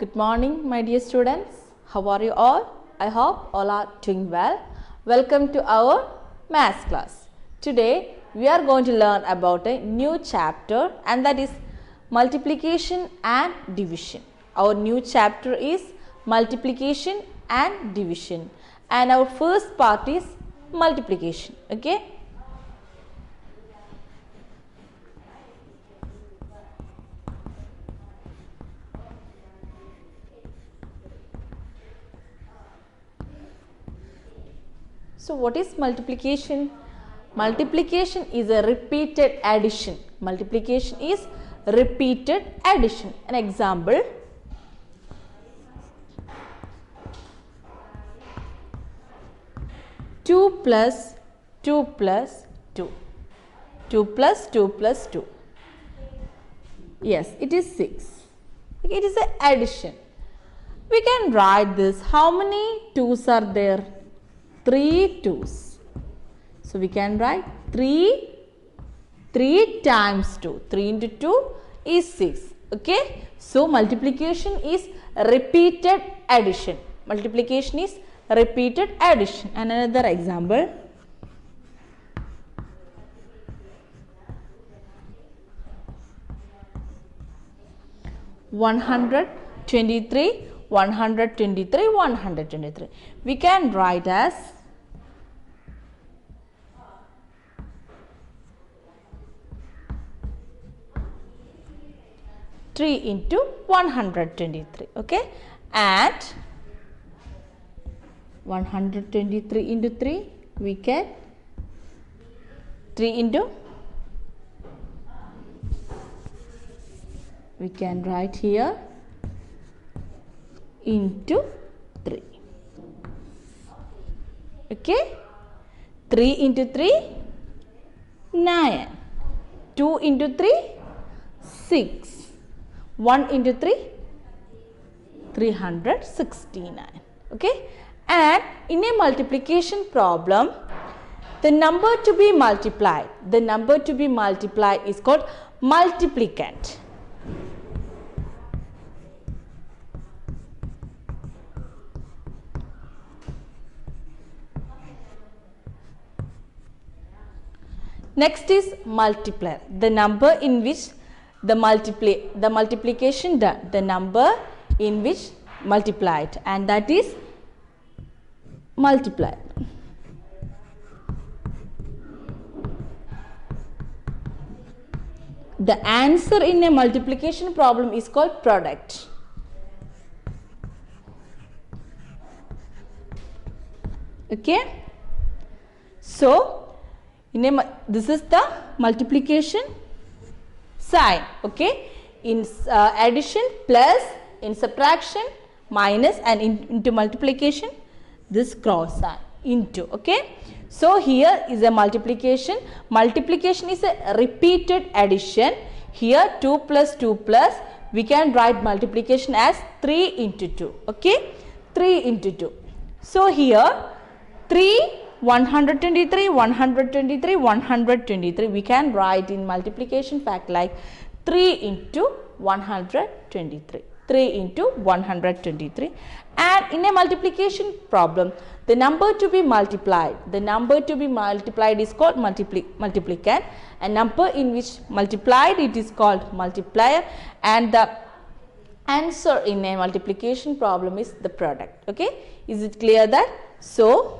Good morning, my dear students. How are you all? I hope all are doing well. Welcome to our maths class. Today, we are going to learn about a new chapter, and that is multiplication and division. Our new chapter is multiplication and division, and our first part is multiplication. Okay. So what is multiplication? Multiplication is a repeated addition. Multiplication is repeated addition. An example. Two plus 2 plus 2. 2 plus 2 plus 2. Yes, it is 6. It is an addition. We can write this. How many 2's are there? 3 2's. So we can write 3 times 2. 3 into 2 is 6. Okay. So multiplication is repeated addition. Multiplication is repeated addition. And another example. One hundred 123. We can write as 3 into 123. Okay, and 123 into 3 we get 3 into, we can write here into 3. Okay, 3 into 3 9, 2 into 3 6, 1 into 3 369. Okay, and in a multiplication problem, the number to be multiplied is called multiplicand. Next is multiplier, the number in which the multiplication done, the number in which multiplied, and that is multiplier. The answer in a multiplication problem is called product. Okay, so this is the multiplication sign. Okay, in addition plus, in subtraction minus, and into multiplication this cross sign into. Okay, so here is a multiplication. Multiplication is a repeated addition. Here 2 plus 2 plus, we can write multiplication as 3 into 2. Okay, 3 into 2. So here 3 123, 123, we can write in multiplication fact like 3 into 123, 3 into 123. And in a multiplication problem, the number to be multiplied is called multiplicand, and number in which multiplied it is called multiplier, and the answer in a multiplication problem is the product. Okay, is it clear that? So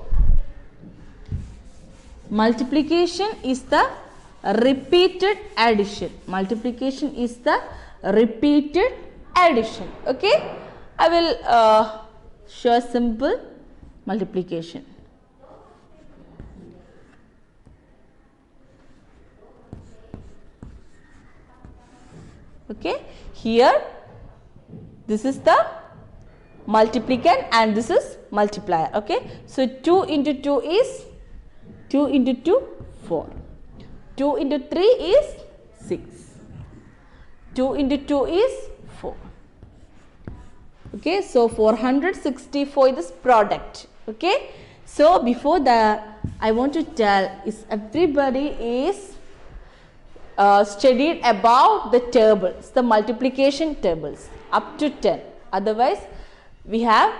multiplication is the repeated addition. Multiplication is the repeated addition. Okay, I will show simple multiplication. Okay, here this is the multiplicand and this is multiplier. Okay, so 2 into 2 is 2 into 2 4, 2 into 3 is 6, 2 into 2 is 4. Okay, so 464 is product. Okay, so before that I want to tell is everybody is studied about the tables, the multiplication tables up to 10. Otherwise, we have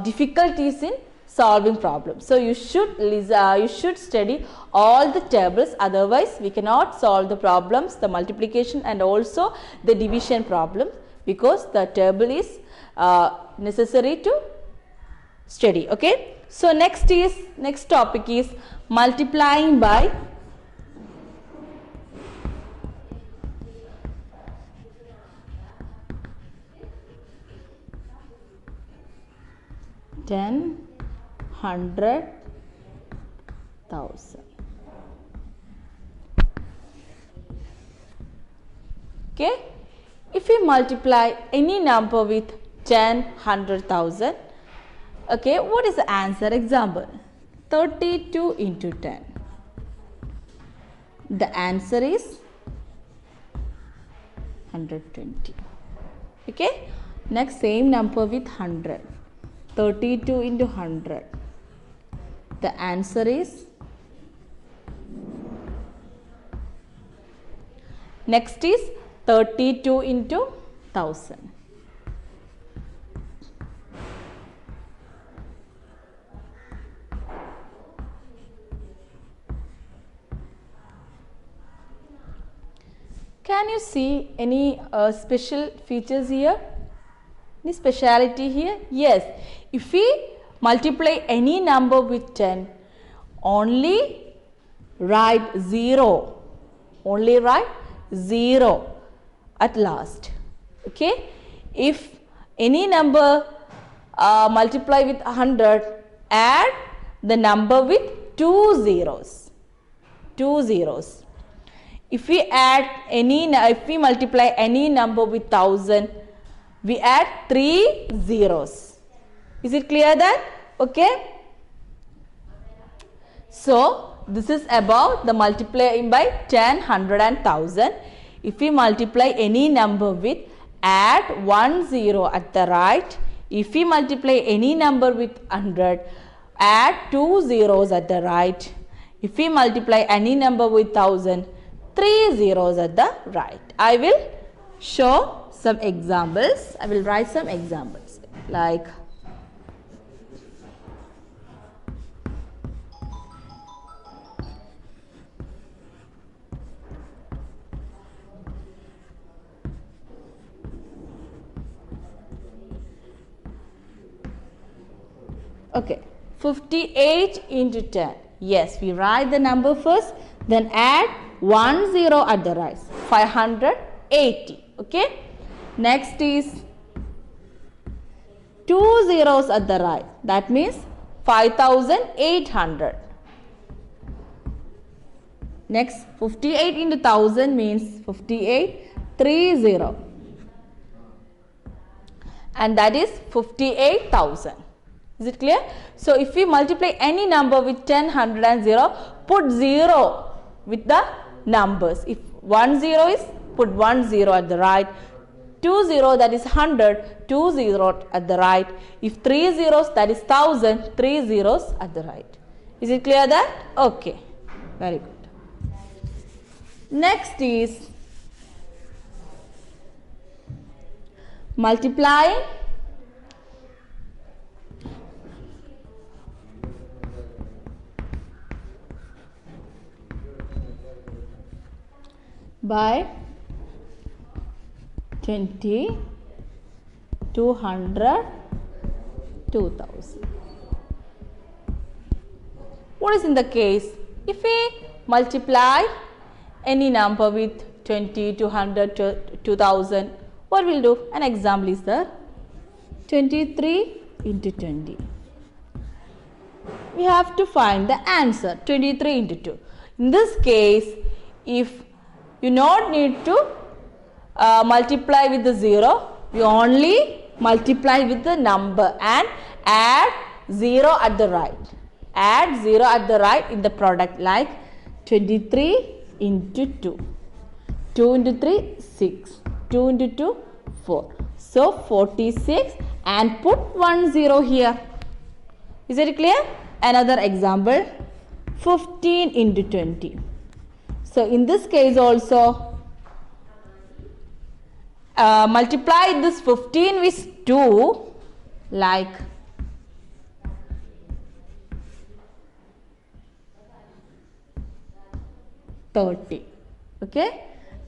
difficulties in solving problems. So you should study all the tables, otherwise we cannot solve the problems, the multiplication and also the division problems, because the table is necessary to study. Okay. So next topic is multiplying by ten, 100, 1000. Okay. If we multiply any number with 10, 100, 1000, okay, what is the answer? Example, 32 into 10. The answer is 120. Okay. Next, same number with 100. 32 into 100. The answer is, next is 32 into 1000. Can you see any special features here? Any speciality here? Yes. If we multiply any number with 10, only write 0. Only write 0 at last. Okay. If any number multiply with 100, add the number with 2 zeros. 2 zeros. If we multiply any number with 1000, we add 3 zeros. Is it clear that? Okay. So this is about the multiplying by 10, 100 and 1000. If we multiply any number with, add 1 zero at the right. If we multiply any number with 100, add 2 zeros at the right. If we multiply any number with 1000, 3 zeros at the right. I will show some examples. I will write some examples like okay, 58 into 10. Yes, we write the number first, then add 1 zero at the right. 580. Okay. Next is 2 zeros at the right. That means 5800. Next, 58 into 1000 means 5830. And that is 58,000. Is it clear? So if we multiply any number with 10, 100 and 0, put 0 with the numbers. If 1 0 is, put 1 0 at the right. 2 0, that is 100, 2 0 at the right. If 3 zeros, that is 1000, 3 zeros at the right. Is it clear that? Okay. Very good. Next is multiplying by 20, 200, 2000. What is in the case? If we multiply any number with 20, 200, 2000, what we'll do? An example is there. 23 into 20. We have to find the answer. 23 into 2. In this case, if you not need to multiply with the 0, you only multiply with the number and add 0 at the right. Add 0 at the right in the product, like 23 into 2. 2 into 3, 6. 2 into 2, 4. So 46, and put 1 0 here. Is it clear? Another example, 15 into 20. So in this case also, multiply this 15 with 2 like 30. Okay,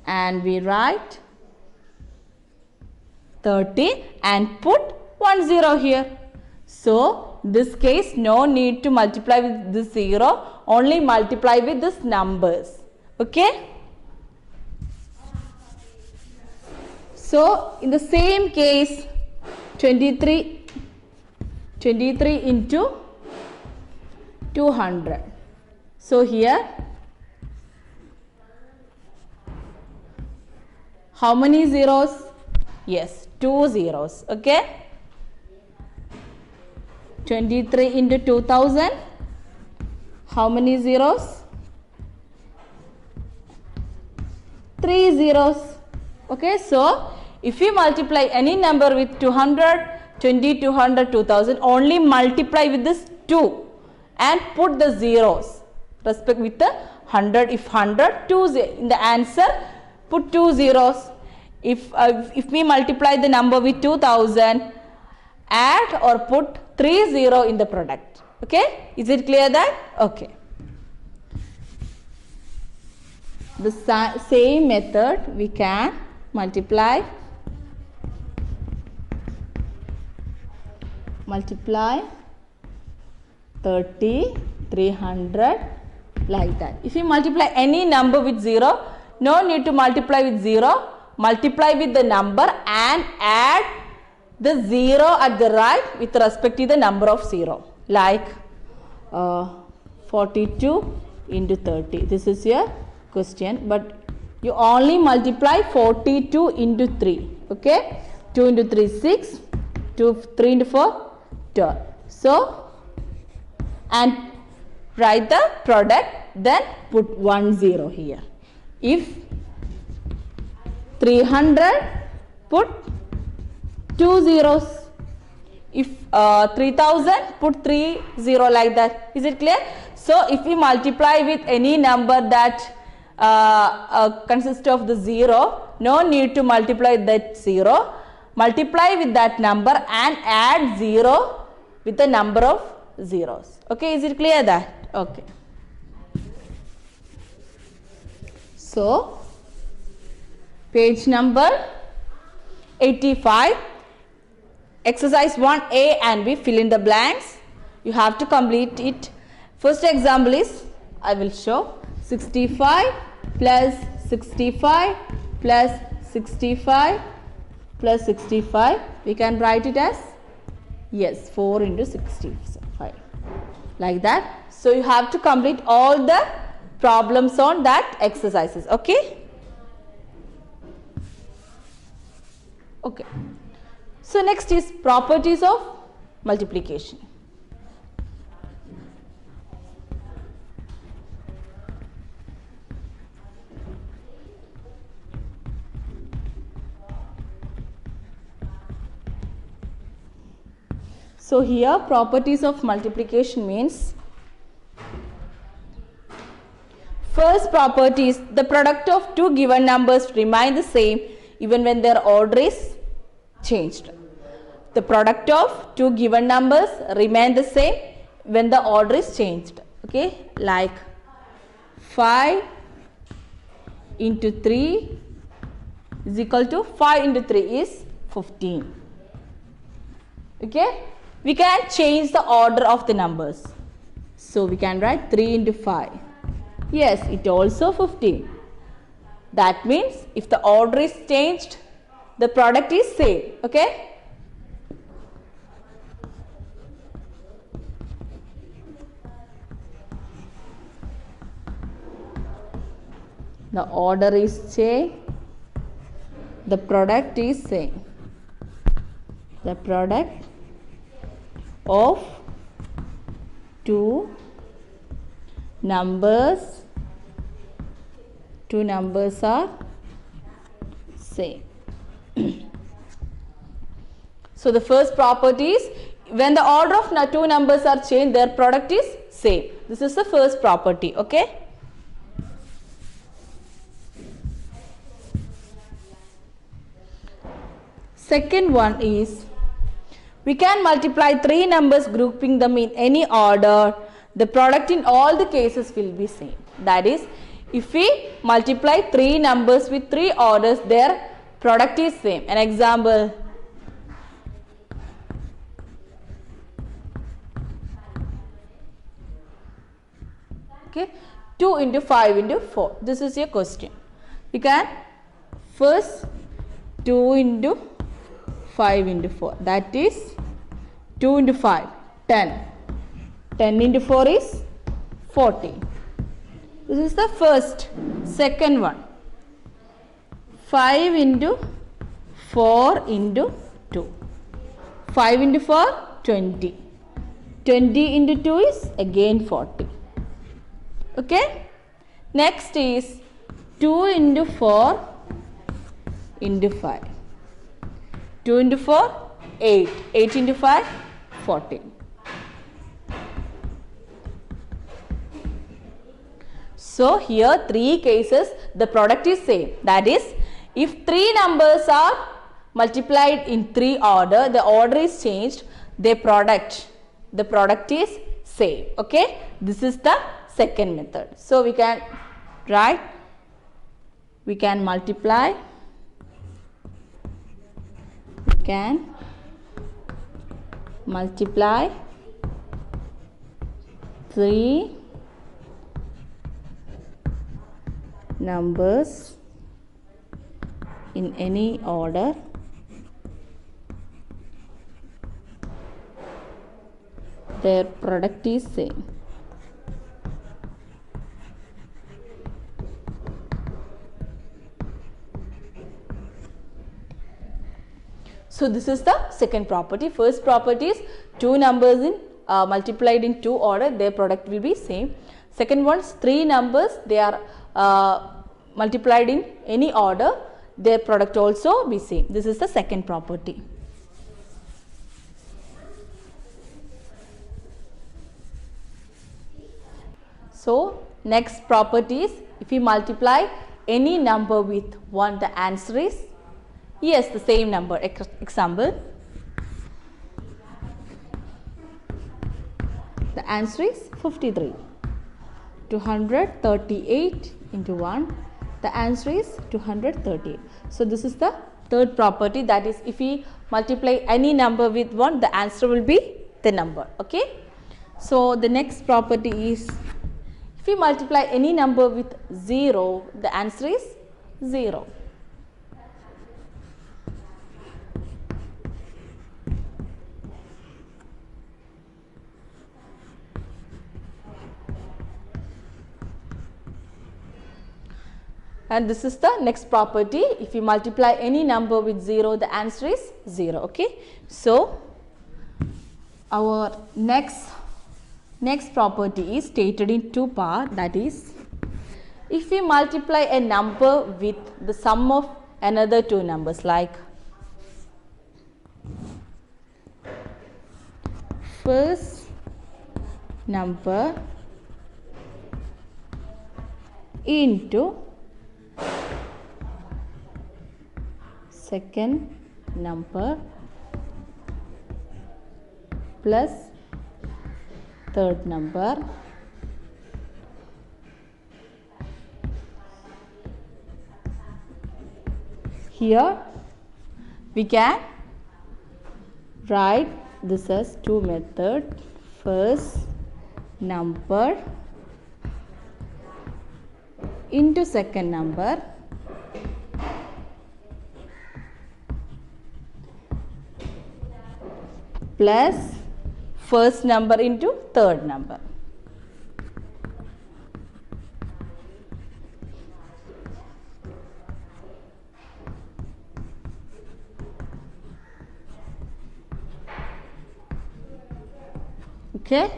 and we write 30 and put 10 here. So this case no need to multiply with this 0, only multiply with this numbers. Okay. So in the same case 23 into 200. So here how many zeros? Yes, 2 zeros. Okay. 23 into 2000. How many zeros? 3 zeros. Okay. So if you multiply any number with 200, 20, 200, 2000, only multiply with this 2 and put the zeros respect with the 100. If 100, 2 in the answer put 2 zeros. If we multiply the number with 2000, add or put 30 in the product. Okay, is it clear that? Okay. The same method we can multiply 30, 300 like that. If you multiply any number with 0, no need to multiply with 0. Multiply with the number and add the 0 at the right with respect to the number of 0, like 42 into 30. This is your question, but you only multiply 42 into 3. Okay, 2 into 3 6, 3 into 4 12. So and write the product, then put 10 here. If 300, put 2 zeros. If 3000, put 30 like that. Is it clear? So if we multiply with any number that consists of the 0, no need to multiply that 0. Multiply with that number and add 0 with the number of zeros. Okay, is it clear that? Okay. So page number 85, exercise 1A and B, fill in the blanks. You have to complete it. First example is, I will show 65 plus 65 plus 65 plus 65. We can write it as, yes, 4 into 65 like that. So you have to complete all the problems on that exercises. Okay. Okay. So next is properties of multiplication. So here properties of multiplication means, first property is the product of two given numbers remain the same even when their order is changed. The product of two given numbers remain the same when the order is changed. Okay, like 5 into 3 is equal to 5 into 3 is 15. Okay, we can change the order of the numbers. So we can write 3 into 5. Yes, it also 15. That means if the order is changed, the product is same. Okay. The order is changed, the product is same. The product of two numbers are same. So the first property is, when the order of two numbers are changed, their product is same. This is the first property. Okay. second one is we can multiply three numbers grouping them in any order. The product in all the cases will be same. That is, if we multiply three numbers with three orders, their product is same. An example. Okay, 2 into 5 into 4. This is your question. We can first 2 into 5 into 4. That is 2 into 5, 10. 10 into 4 is 40. This is the first. Second one. 5 into 4 into 2. 5 into 4, 20. 20 into 2 is again 40. Okay. Next is 2 into 4 into 5. 2 into 4, 8. 8 into 5, 14. So here three cases the product is same. That is, if three numbers are multiplied in three order, the order is changed, the product is same. Okay. This is the second method. So we can write, we can multiply, we can multiply three numbers in any order their product is same. So this is the second property. First property is two numbers in multiplied in two order, their product will be same. Second one is three numbers, they are multiplied in any order, their product also be same. This is the second property. So next property is, if we multiply any number with 1, the answer is yes, the same number. Example, the answer is 53. 238 into 1, the answer is 238. So this is the third property, that is, if we multiply any number with 1, the answer will be the number. Okay. So the next property is, if we multiply any number with 0, the answer is 0. And this is the next property. If you multiply any number with 0, the answer is 0. Okay. So our next property is stated in two parts. That is, if we multiply a number with the sum of another two numbers, like first number into second number plus third number, here we can write this as two methods. First number into second number plus first number into third number. Okay.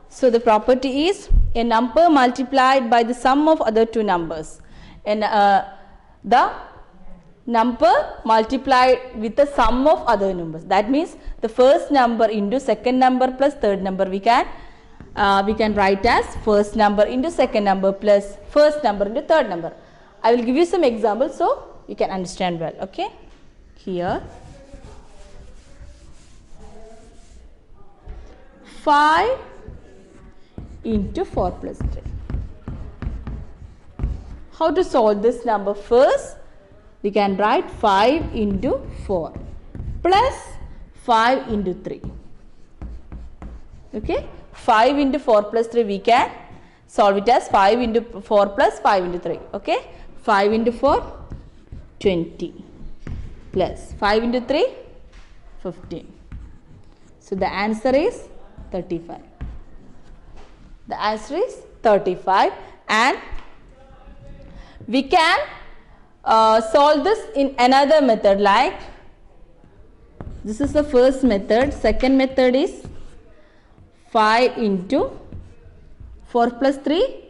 So the property is a number multiplied by the sum of other two numbers, and the number multiplied with the sum of other numbers. That means the first number into second number plus third number, we can write as first number into second number plus first number into third number. I will give you some examples so you can understand well. Okay. Here 5 into 4 plus 3. How to solve this number? First, we can write 5 into 4 plus 5 into 3. Okay, 5 into 4 plus 3 we can solve it as 5 into 4 plus 5 into 3. Okay, 5 into 4, 20 plus 5 into 3, 15. So the answer is 35. The answer is 35, and we can solve this in another method, like this is the first method. Second method is 5 into 4 plus 3.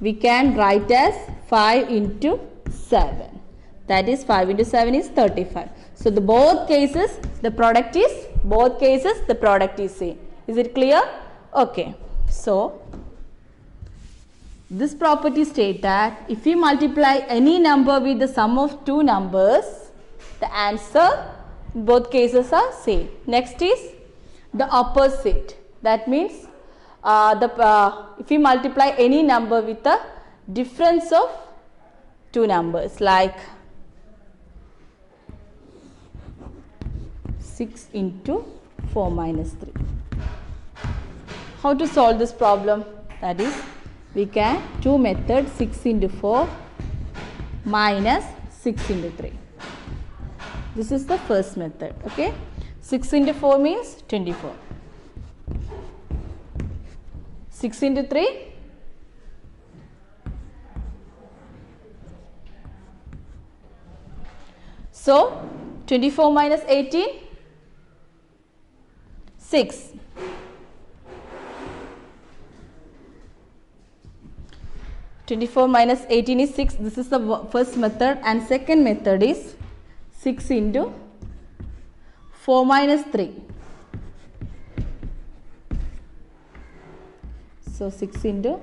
We can write as 5 into 7. That is 5 into 7 is 35. So the both cases the product is same. Is it clear? Okay. So this property states that if we multiply any number with the sum of two numbers, the answer in both cases are same. Next is the opposite. That means if we multiply any number with the difference of two numbers, like 6 into 4 minus 3. How to solve this problem? That is, we can two methods, 6 into 4 minus 6 into 3. This is the first method. Okay, 6 into 4 means 24. 6 into 3, so 24 minus 18, 6. 24 minus 18 is 6. This is the first method, and second method is 6 into 4 minus 3. So 6 into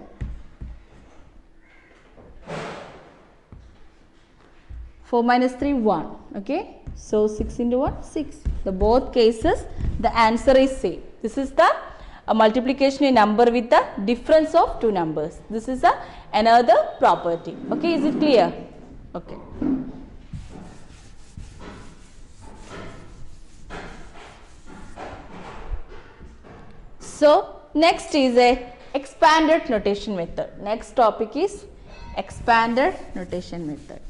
4 minus 3, 1. Okay. So 6 into 1, 6. The both cases the answer is same. This is the multiplication in number with the difference of two numbers. This is another property. Okay, is it clear? Okay. So next is a expanded notation method. Next topic is expanded notation method.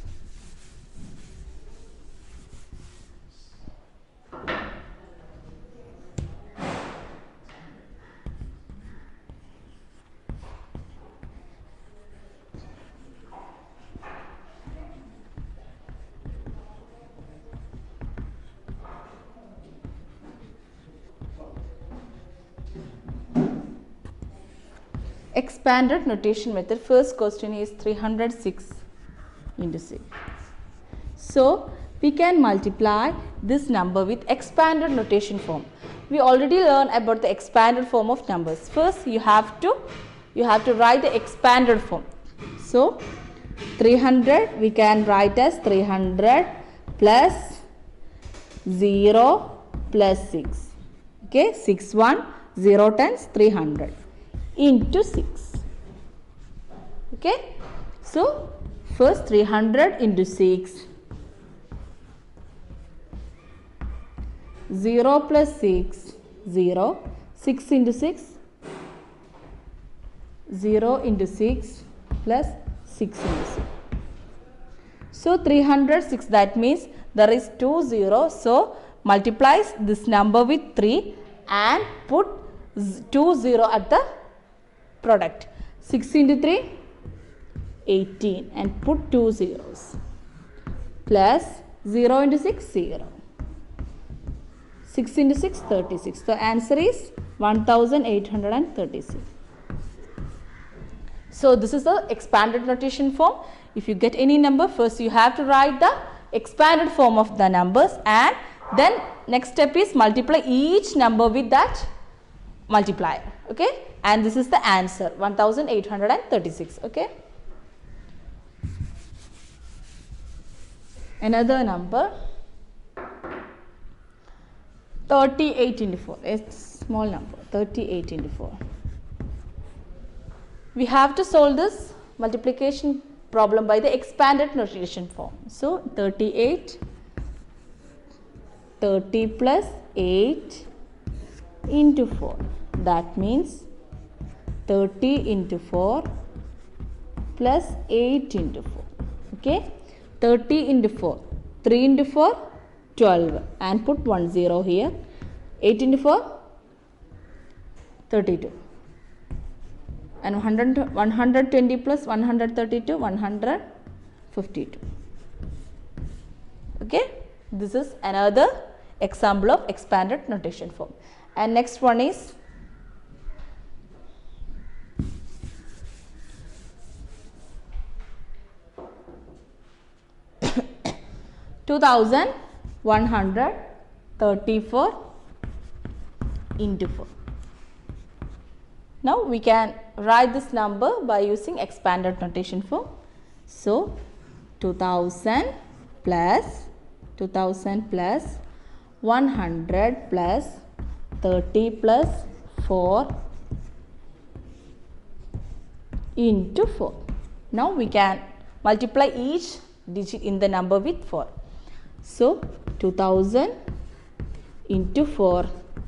Expanded notation method. First question is 306 into 6. So we can multiply this number with expanded notation form. We already learned about the expanded form of numbers. First you have to write the expanded form. So 300 we can write as 300 plus 0 plus 6. Okay, 6 1 0 times 300 into 6. Okay, so first 300 into 6, 0 plus 6, 0, 6 into 6, 0 into 6 plus 6 into 6. So 306, that means there is 2 zeros. So multiplies this number with 3 and put 2 0 at the product. 6 into 3, 18, and put 2 zeros, plus 0 into 6, 0. 6 into 6, 36. The answer is 1836. So this is the expanded notation form. If you get any number, first you have to write the expanded form of the numbers, and then next step is multiply each number with that multiplier. Okay, and this is the answer, 1836. Okay, another number, 38 into 4, a small number, 38 into 4. We have to solve this multiplication problem by the expanded notation form. So, 38, 30 plus 8 into 4. That means 30 into 4 plus 8 into 4. Okay, 30 into 4, 3 into 4, 12, and put 1 0 here. 8 into 4, 32. And 120 plus 132, 152. Okay, this is another example of expanded notation form. And next one is 2134 into 4. Now we can write this number by using expanded notation form. So 2000 plus 100 plus 30 plus 4 into 4. Now we can multiply each digit in the number with 4. So 2000 into 4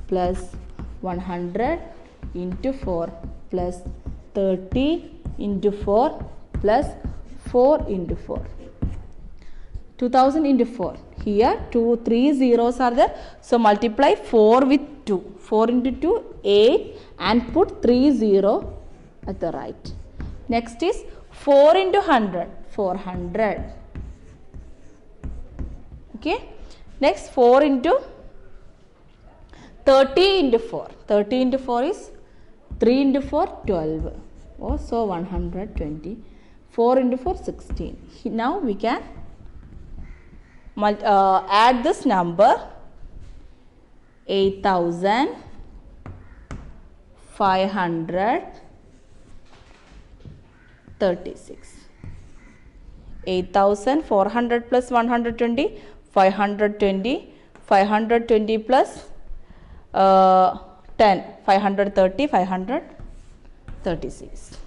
plus 100 into 4 plus 30 into 4 plus 4 into 4. 2000 into 4. Here 3 zeros are there. So multiply 4 with 2. 4 into 2, 8, and put 3 0 at the right. Next is 4 into 100. 400. Okay. Next 4 into 30 into 4. 30 into 4 is 3 into 4, 12. Oh, so 120. 4 into 4, 16. Now we can add this number 8536. 8400 plus 120, 520. 520 plus 10, 530, 536.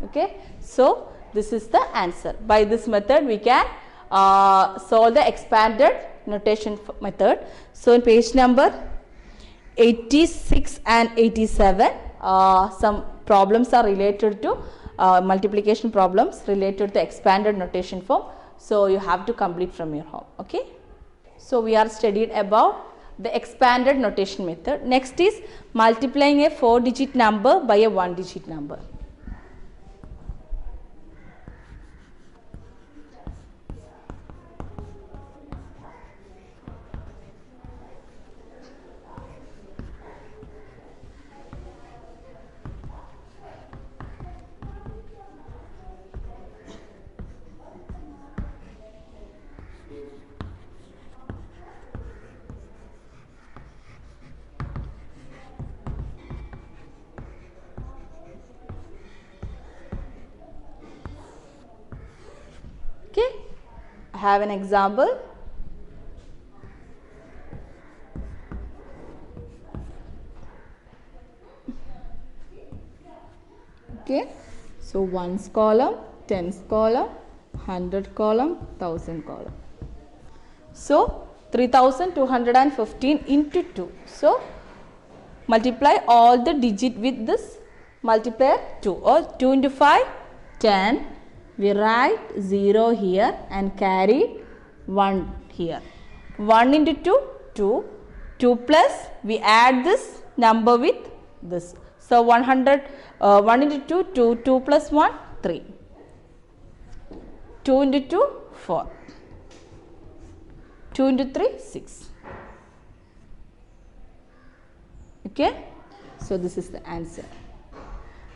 Okay. So this is the answer. By this method we can solve the expanded notation method. So in page number 86 and 87, some problems are related to multiplication problems related to the expanded notation form. So you have to complete from your home. Okay. So we are studied about the expanded notation method. Next is multiplying a 4-digit number by a 1-digit number. Okay, I have an example. Okay, so 1's column, 10's column, 100 column, 1000 column. So 3215 into 2. So multiply all the digit with this multiplier 2, or 2 into 5, 10. We write 0 here and carry 1 here. 1 into 2, 2. 2 plus we add this number with this. So 100, 1 into 2, 2. 2 plus 1, 3. 2 into 2, 4. 2 into 3, 6. Okay. So this is the answer.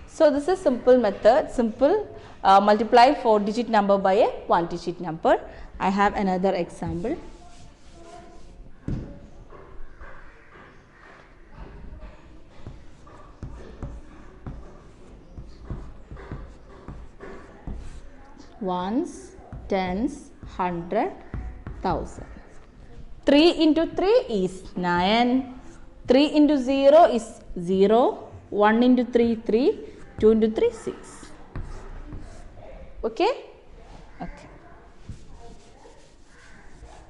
So this is simple method, simple multiply 4-digit number by a 1-digit number. I have another example. Ones, tens, 100, 1000. 3 into 3 is 9. 3 into 0 is 0. 1 into 3, 3. 2 into 3, 6. Okay? Okay.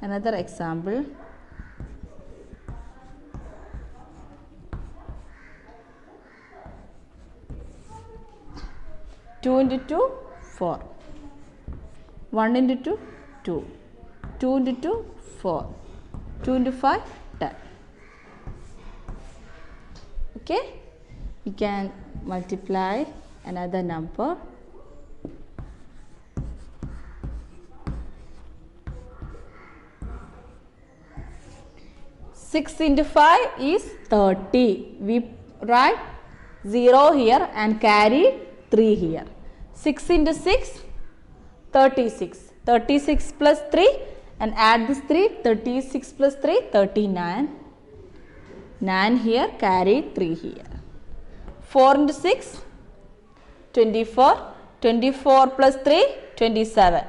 Another example. 2 into 2, 4. 1 into 2, 2. 2 into 2, 4. 2 into 5, 10. Okay? We can multiply another number. 6 into 5 is 30. We write 0 here and carry 3 here. 6 into 6, 36. 36 plus 3 and add this 3, 36 plus 3, 39. 9 here, carry 3 here. 4 into 6, 24. 24 plus 3, 27.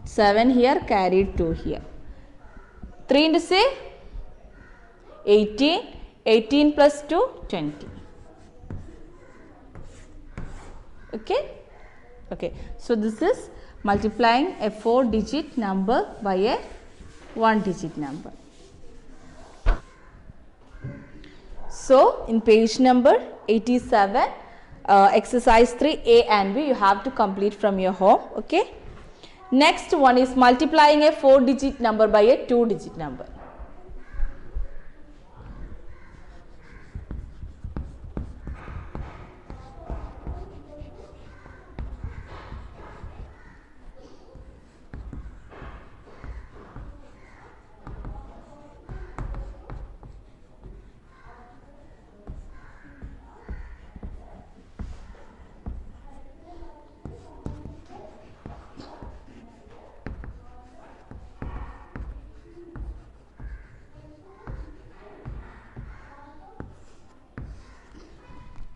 7 here, carry 2 here. 3 into 6, 18. 18 plus 2, 20. Okay? Okay. So, this is multiplying a 4-digit number by a 1-digit number. So, in page number 87, exercise 3A and B you have to complete from your home. Okay? Next one is multiplying a 4-digit number by a 2-digit number.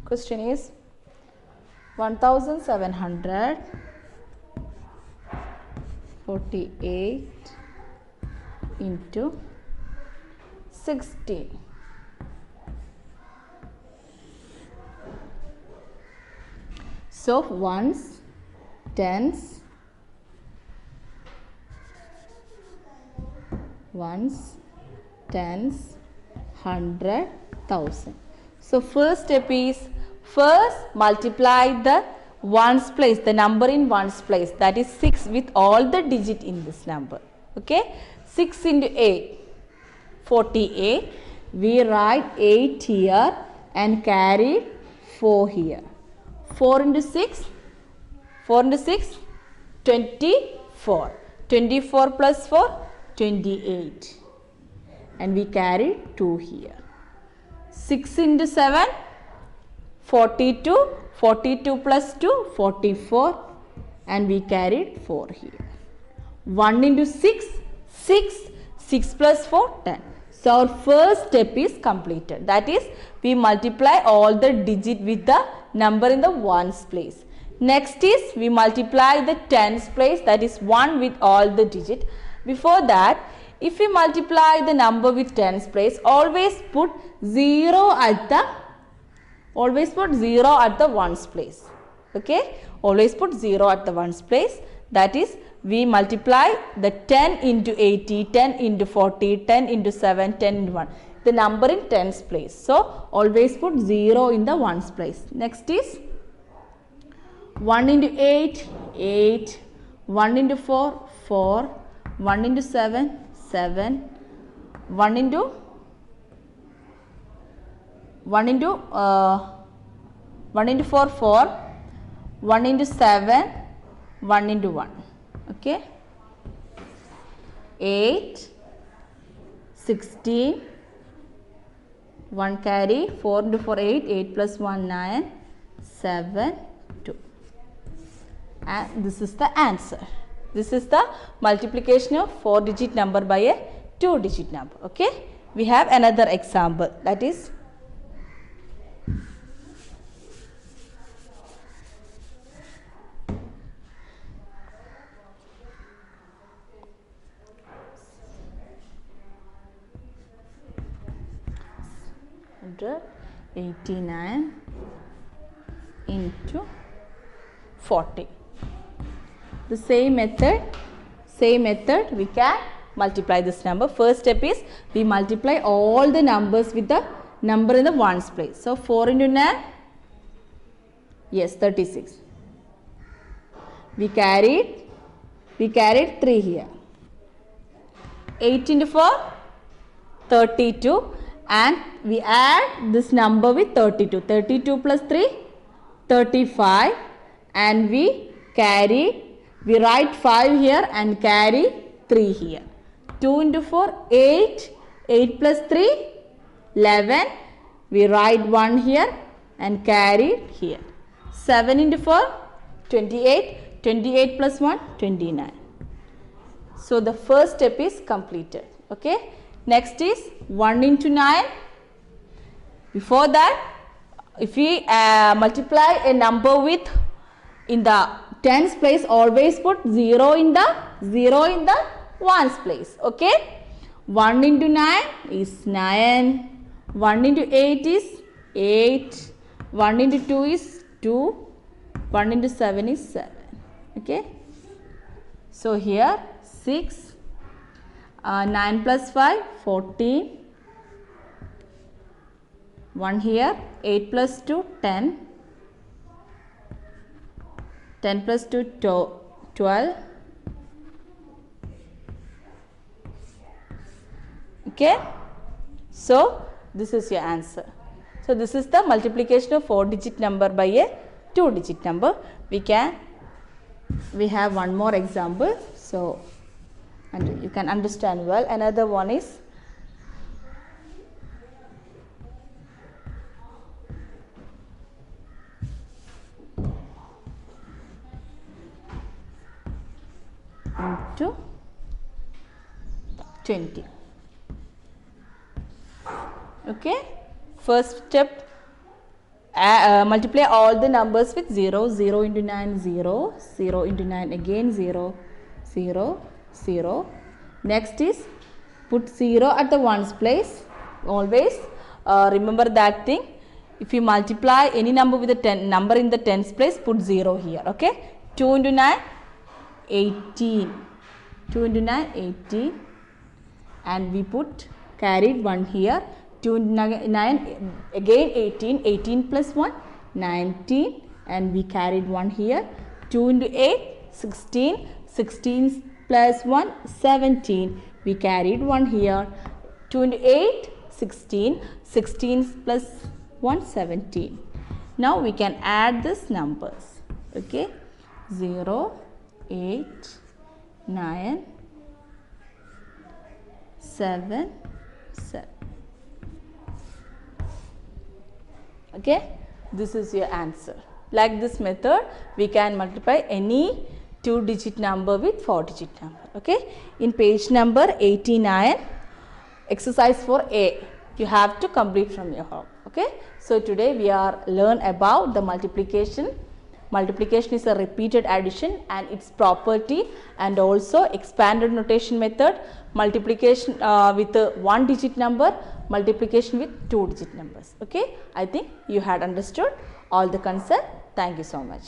Question is 1748 into 16. So, ones, tens, hundred, thousand. So, first step is first multiply the ones place, the number in ones place, that is 6 with all the digit in this number. Okay? 6 into 8, 48. We write 8 here and carry 4 here. 4 into 6, 24. 24 plus 4, 28. And we carry 2 here. 6 into 7, 42. 42 plus 2, 44. And we carried 4 here. 1 into 6, 6. 6 plus 4, 10. So, our first step is completed. That is, we multiply all the digit with the number in the ones place. Next is, we multiply the tens place, that is 1 with all the digit. Before that, if we multiply the number with tens place, always put 0 at the ones place. Okay? Always put 0 at the ones place. That is, we multiply the 10 into 80, 10 into 40, 10 into 7, 10 into 1. The number in tens place. So, always put 0 in the ones place. Next is 1 into 8, 8. 1 into 4, 4. 1 into 7, 7. 1 into 4, 4. 1 into 7, 1 into 1. Okay? 8, 16. 1 carry, 4 into 4, 8. 8 plus 1, 9. 7, 2. And this is the answer. This is the multiplication of 4-digit number by a 2-digit number. Okay? We have another example, that is after 89 into 40. The same method we can multiply this number. First step is we multiply all the numbers with the number in the ones place. So 4 into 9, yes, 36. We carried 3 here. 8 into 4, 32, and we add this number with 32. 32 plus 3, 35, and we write 5 here and carry 3 here. 2 into 4, 8, 8 plus 3, 11, we write 1 here and carry here. 7 into 4, 28, 28 plus 1, 29. So the first step is completed. Okay. Next is 1 into 9. Before that, if we multiply a number with in the tens place, always put 0 in the ones place. Okay. 1 into 9 is 9. 1 into 8 is 8. 1 into 2 is 2. 1 into 7 is 7. Okay. So here 6. 9 plus 5, 14. 1 here, 8 plus 2, 10. 10 plus 2, 12. Okay. So this is your answer. So this is the multiplication of 4-digit number by a 2-digit number. We have one more example. So and you can understand well. Another one is into 20. Okay. First step, multiply all the numbers with 0. 0 into 9, 0. 0 into 9 again 0. 0. 0. Next is put 0 at the ones place. Always remember that thing. If you multiply any number with a number in the tens place, put 0 here. Okay. 2 into 9, 18. 2 into 9, 18. And we carried 1 here. 2 into 9 again 18. 18 plus 1, 19. And we carried 1 here. 2 into 8, 16. 16 plus 1, 17. We carried 1 here. 2 into 8, 16. 16 plus 1, 17. Now we can add these numbers. Okay. 0, 8, 9, 7, 7. Okay. This is your answer. Like this method, we can multiply any 2-digit number with 4-digit number. Okay. In page number 89, exercise 4A, you have to complete from your home. Okay. So today we are learn about the multiplication. Multiplication is a repeated addition and its property, and also expanded notation method, multiplication with a 1-digit number, multiplication with 2-digit numbers. Okay. I think you had understood all the concept. Thank you so much.